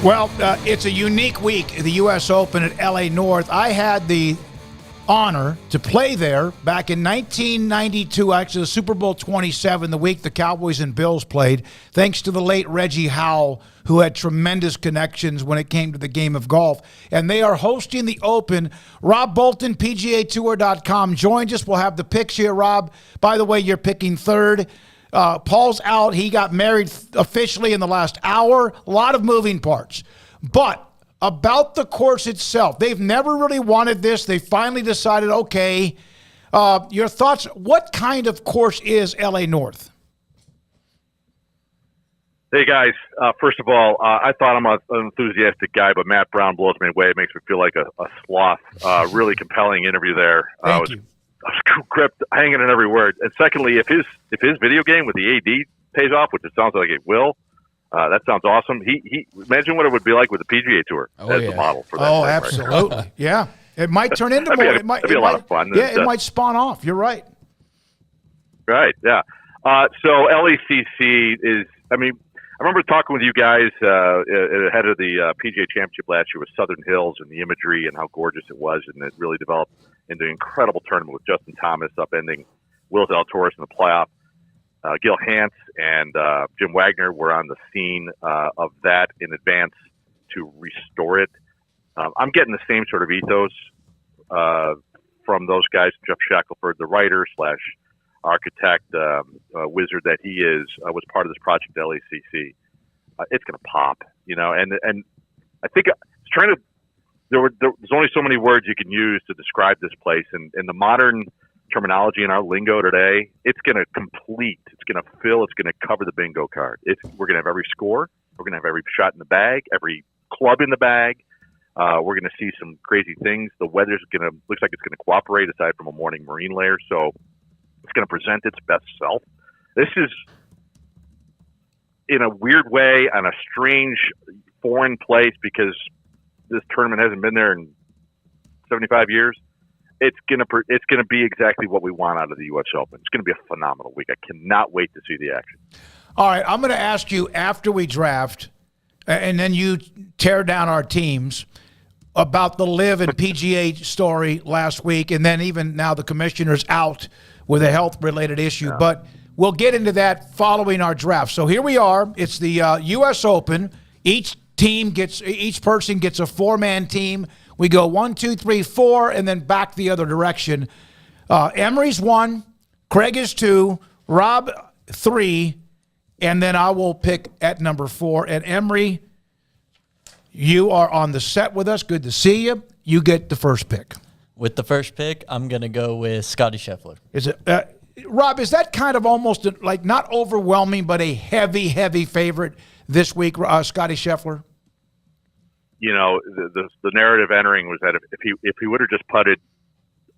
Well, it's a unique week, the U.S. Open at LA North. I had the honor to play there back in 1992, actually the Super Bowl 27, the week the Cowboys and Bills played, thanks to the late Reggie Howell, who had tremendous connections when it came to the game of golf. And they are hosting the Open. Rob Bolton, PGAtour.com, joins us. We'll have the picks here, Rob. By the way, you're picking third. Paul's out. He got married officially in the last hour. A lot of moving parts. But about the course itself, they've never really wanted this. They finally decided, okay, your thoughts, what kind of course is LA North? Hey, guys. First of all, I thought I'm an enthusiastic guy, but Matt Brown blows me away. It makes me feel like a sloth. Really compelling interview there. Thank you. I was gripped, hanging in every word. And secondly, if his video game with the AD pays off, which it sounds like it will, that sounds awesome. He imagine what it would be like with the PGA Tour as the model for that. Oh, absolutely. Right. Yeah. It might turn into more. It might be a lot of fun. Yeah, it might spawn off. You're right. Right, yeah. So LACC is, I remember talking with you guys ahead of the PGA Championship last year with Southern Hills and the imagery and how gorgeous it was, and it really developed into an incredible tournament with Justin Thomas upending Will Zalatoris in the playoff. Gil Hance and Jim Wagner were on the scene of that in advance to restore it. I'm getting the same sort of ethos from those guys. Jeff Shackelford, the writer / architect wizard that he is, was part of this project at LACC. It's going to pop, and I think it's trying to. There's only so many words you can use to describe this place, and in the modern terminology in our lingo today, it's going to complete, it's going to fill, it's going to cover the bingo card. We're going to have every score, we're going to have every shot in the bag, every club in the bag. We're going to see some crazy things. The weather's looks like it's going to cooperate aside from a morning marine layer, so it's going to present its best self. This is, in a weird way, on a strange foreign place because this tournament hasn't been there in 75 years. It's gonna be exactly what we want out of the U.S. Open. It's gonna be a phenomenal week. I cannot wait to see the action. All right, I'm going to ask you after we draft, and then you tear down our teams, about the LIV and PGA story last week, and then even now the commissioner's out with a health-related issue. Yeah. But we'll get into that following our draft. So here we are. It's the U.S. Open. Each person gets a four-man team. We go 1, 2, 3, 4, and then back the other direction. Emery's 1, Craig is 2, Rob 3, and then I will pick at number 4. And Emery, you are on the set with us. Good to see you. You get the first pick. With the first pick, I'm going to go with Scottie Scheffler. Is it Rob, is that kind of almost like not overwhelming, but a heavy, heavy favorite this week, Scottie Scheffler? The narrative entering was that if he would have just putted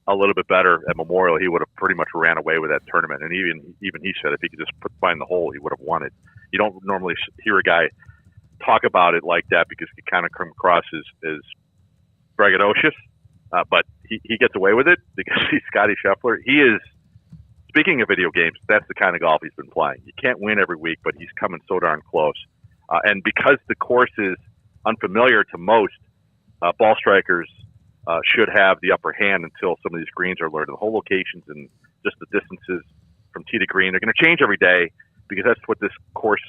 a little bit better at Memorial, he would have pretty much ran away with that tournament. And even he said if he could just find the hole, he would have won it. You don't normally hear a guy talk about it like that because he kind of come across as braggadocious, but he gets away with it because he's Scottie Scheffler. He is. Speaking of video games, that's the kind of golf he's been playing. You can't win every week, but he's coming so darn close. And because the course is unfamiliar to most, ball strikers should have the upper hand until some of these greens are learned. The whole locations and just the distances from tee to green are going to change every day because that's what this course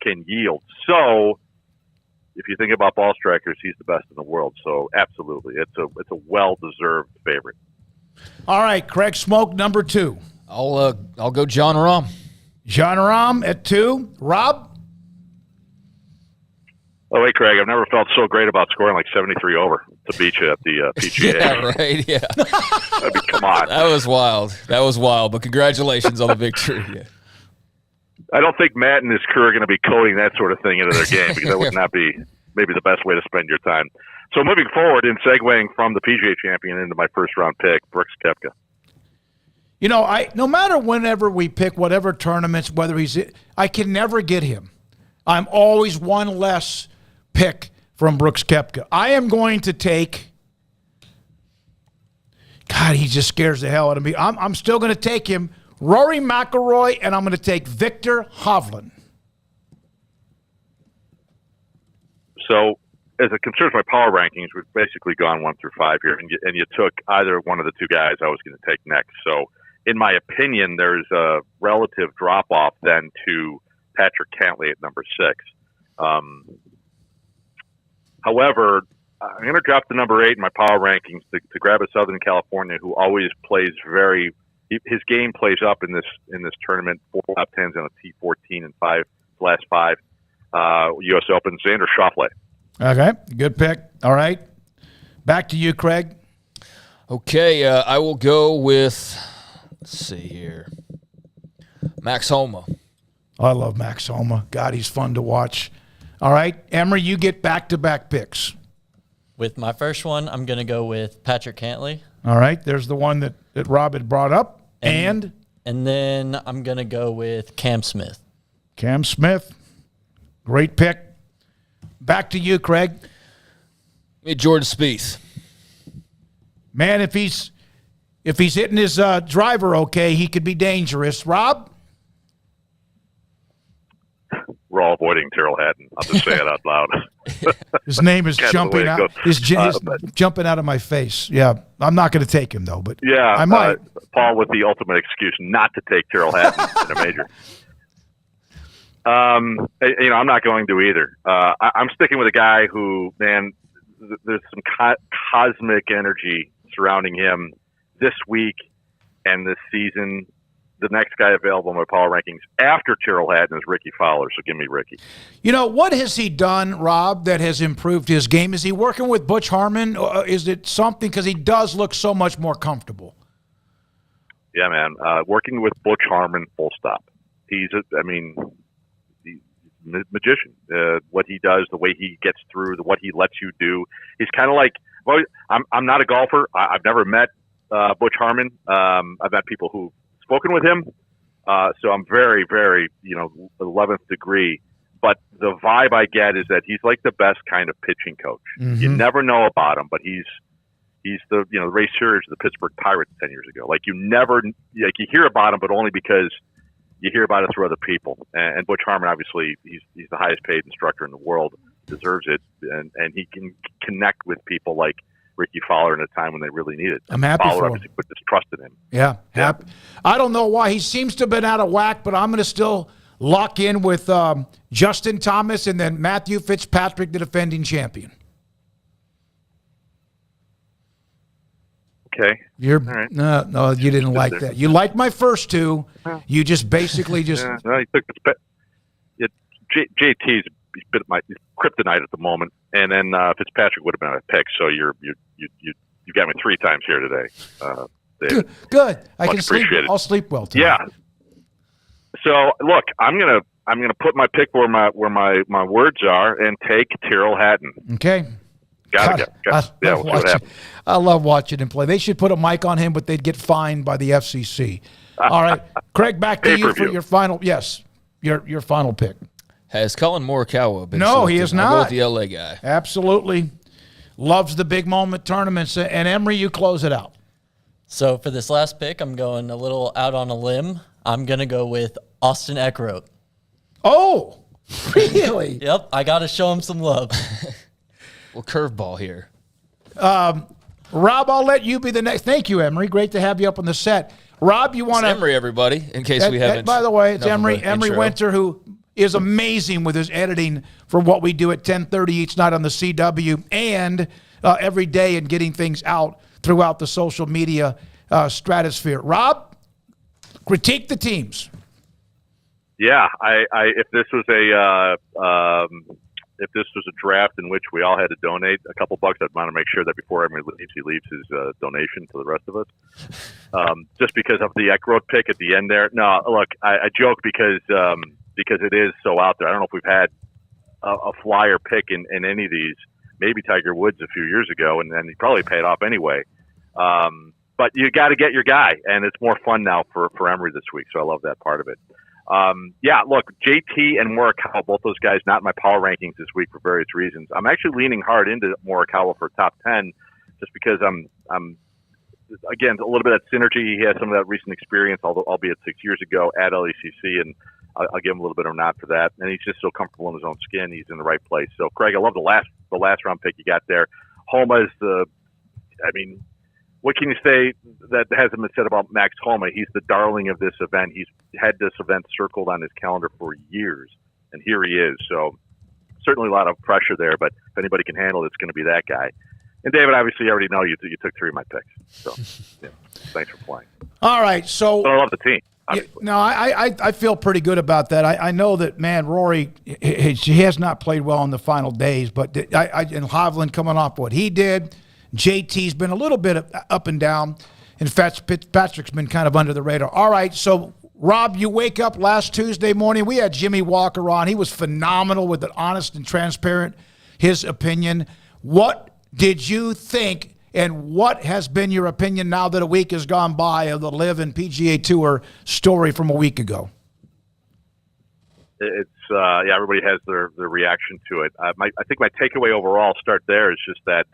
can yield. So if you think about ball strikers, he's the best in the world. So absolutely, it's a well-deserved favorite. All right, Craig Smoak, number 2. I'll go John Rahm. John Rahm at 2. Rob? Oh, hey, Craig, I've never felt so great about scoring like 73 over to beat you at the PGA. Yeah, right, yeah. Come on. That was wild, but congratulations on the victory. Yeah. I don't think Matt and his crew are going to be coding that sort of thing into their game because that would not be maybe the best way to spend your time. So moving forward and segueing from the PGA champion into my first-round pick, Brooks Koepka. No matter whenever we pick whatever tournaments, I can never get him. I'm always one less pick from Brooks Koepka. I am going to take God, he just scares the hell out of me. I'm still going to take him, Rory McIlroy, and I'm going to take Victor Hovland. So as it concerns my power rankings, we've basically gone 1 through 5 here, and you took either one of the two guys I was going to take next. So, in my opinion, there's a relative drop-off then to Patrick Cantlay at number 6. However, I'm going to drop the number 8 in my power rankings to grab a Southern California who always plays his game plays up in this tournament. 4 top 10s on a T14 and 5 last 5 U.S. Open. Xander Schauffele. Okay, good pick. All right, back to you, Craig. Okay, I will go with, let's see here, Max Homa. I love Max Homa. God, he's fun to watch. All right, Emery, you get back-to-back picks. With my first one, I'm going to go with Patrick Cantlay. All right, there's the one that Rob had brought up. And then I'm going to go with Cam Smith. Cam Smith, great pick. Back to you, Craig. Hey, Jordan Spieth. Man, if he's hitting his driver okay, he could be dangerous. Rob? We're all avoiding Tyrrell Hatton. I'll just say it out loud. His name is jumping out. He's jumping out of my face. Yeah, I'm not going to take him though. But yeah, I might. Paul with the ultimate excuse not to take Tyrrell Hatton in a major. I'm not going to either. I'm sticking with a guy who, man, there's some cosmic energy surrounding him this week and this season. The next guy available in my power rankings after Tyrrell Hatton is Ricky Fowler, so give me Ricky. What has he done, Rob, that has improved his game? Is he working with Butch Harmon? Or is it something, because he does look so much more comfortable? Yeah, man. Working with Butch Harmon, full stop. He's a magician. What he does, the way he gets through, what he lets you do. He's kind of like, well, I'm not a golfer. I've never met Butch Harmon. I've met people who've spoken with him, so I'm very, very, 11th degree. But the vibe I get is that he's like the best kind of pitching coach. Mm-hmm. You never know about him, but he's the Ray Searage of the Pittsburgh Pirates 10 years ago. Like you hear about him, but only because you hear about it through other people. And Butch Harmon, obviously, he's the highest paid instructor in the world, deserves it, and he can connect with people like Ricky Fowler in a time when they really need it. I'm happy Fowler for him. Obviously put this trust in him. Yeah. I don't know why. He seems to have been out of whack, but I'm going to still lock in with Justin Thomas and then Matthew Fitzpatrick, the defending champion. Okay. All right. No, you didn't like that. You liked my first two. You just basically just. Yeah, no, he took JT's a bit of my kryptonite at the moment, and then Fitzpatrick would have been a pick. So you got me 3 times here today. David. Good. I can sleep. I'll sleep well tonight. Yeah. So look, I'm gonna put my pick where my words are and take Tyrrell Hatton. Okay. I love watching him play. They should put a mic on him, but they'd get fined by the FCC. All right, Craig, back to you for your final. Yes, your final pick. Has Colin Morikawa been? No, selected? he is not. I'll go with the LA guy. Absolutely, loves the big moment tournaments. And Emery, you close it out. So for this last pick, I'm going a little out on a limb. I'm gonna go with Austin Eckroat. Oh, really? Yep, I got to show him some love. Well, curveball here. Rob, I'll let you be the next. Thank you, Emery. Great to have you up on the set. Rob, you want to... Emery, everybody, in case we haven't... By the way, it's Emery Winter, who is amazing with his editing for what we do at 10:30 each night on the CW and every day and getting things out throughout the social media stratosphere. Rob, critique the teams. Yeah, if this was a draft in which we all had to donate a couple bucks, I'd want to make sure that before Emery leaves, he leaves his donation to the rest of us. Just because of the Eckroat pick at the end there. No, look, I joke because it is so out there. I don't know if we've had a flyer pick in any of these. Maybe Tiger Woods a few years ago, and then he probably paid off anyway. But you got to get your guy, and it's more fun now for Emery this week, so I love that part of it. Look, JT and Morikawa, both those guys, not in my power rankings this week for various reasons. I'm actually leaning hard into Morikawa for top 10 just because I'm again, a little bit of synergy. He has some of that recent experience, albeit 6 years ago at LACC, and I'll give him a little bit of a nod for that. And he's just so comfortable in his own skin. He's in the right place. So, Craig, I love the last the last round pick you got there. Homa is what can you say that hasn't been said about Max Homa? He's the darling of this event. He's had this event circled on his calendar for years, and here he is. So certainly a lot of pressure there, but if anybody can handle it, it's going to be that guy. And David, obviously, you already know you took 3 of my picks. So thanks for playing. All right. So but I love the team. No, I feel pretty good about that. I know that, man, Rory, he has not played well in the final days, but and Hovland coming off what he did. JT's been a little bit up and down. In fact, Fitzpatrick's been kind of under the radar. All right, so, Rob, you wake up last Tuesday morning. We had Jimmy Walker on. He was phenomenal with an honest and transparent, his opinion. What did you think, and what has been your opinion now that a week has gone by of the LIV and PGA Tour story from a week ago? It's everybody has their reaction to it. I think my takeaway overall, start there, is just that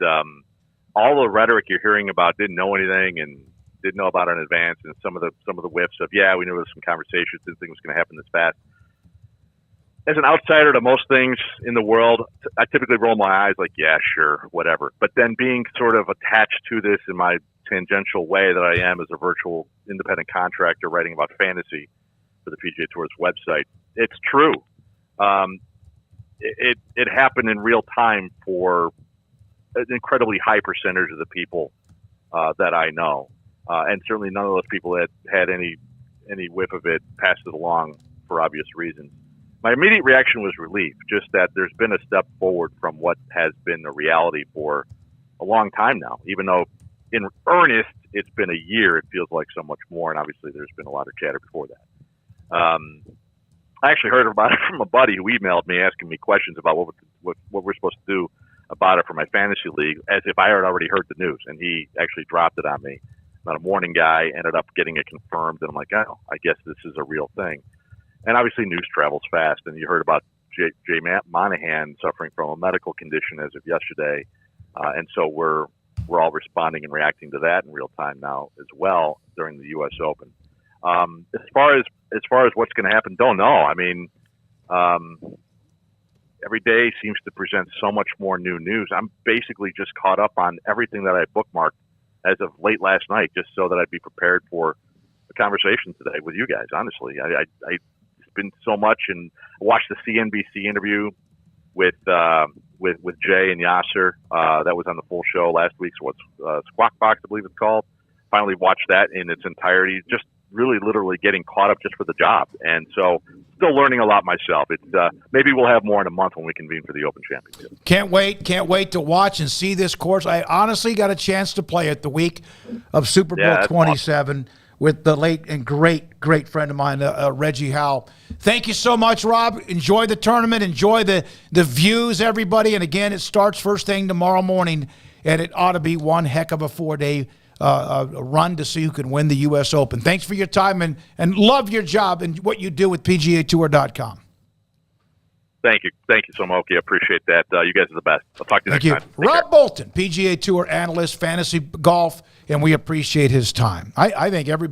all the rhetoric you're hearing about didn't know anything and didn't know about it in advance, and some of the whiffs of we knew there was some conversations, didn't think it was going to happen this fast. As an outsider to most things in the world, I typically roll my eyes like, yeah, sure, whatever. But then being sort of attached to this in my tangential way that I am as a virtual independent contractor writing about fantasy for the PGA Tour's website, it's true. It happened in real time for an incredibly high percentage of the people that I know. And certainly none of those people that had any whiff of it passed it along for obvious reasons. My immediate reaction was relief, just that there's been a step forward from what has been a reality for a long time now. Even though in earnest it's been a year, it feels like so much more, and obviously there's been a lot of chatter before that. I actually heard about it from a buddy who emailed me asking me questions about what we're supposed to do about it for my fantasy league, as if I had already heard the news, and he actually dropped it on me. Not a morning guy, ended up getting it confirmed, and I'm like, oh, I guess this is a real thing. And obviously news travels fast, and you heard about Jay Monahan suffering from a medical condition as of yesterday, and so we're all responding and reacting to that in real time now as well during the U.S. Open. As far as what's going to happen, don't know. I mean, every day seems to present so much more new news. I'm basically just caught up on everything that I bookmarked as of late last night, just so that I'd be prepared for the conversation today with you guys. Honestly, I been so much, and I watched the CNBC interview with Jay and Yasser. That was on the full show last week. So what's Squawk Box, I believe it's called. Finally watched that in its entirety. Just really, literally getting caught up just for the job, and so still learning a lot myself. It's maybe we'll have more in a month when we convene for the Open Championship. Can't wait to watch and see this course. I honestly got a chance to play it the week of Super Bowl 27. Awesome. With the late and great friend of mine, Reggie Howe. Thank you so much, Rob. Enjoy the tournament. Enjoy the views, everybody. And, again, it starts first thing tomorrow morning, and it ought to be one heck of a 4-day run to see who can win the U.S. Open. Thanks for your time, and love your job and what you do with PGAtour.com. Thank you. Thank you, Smoak. I appreciate that. You guys are the best. I'll talk to you next time. Rob Bolton, PGA Tour analyst, fantasy golf, and we appreciate his time. I think everybody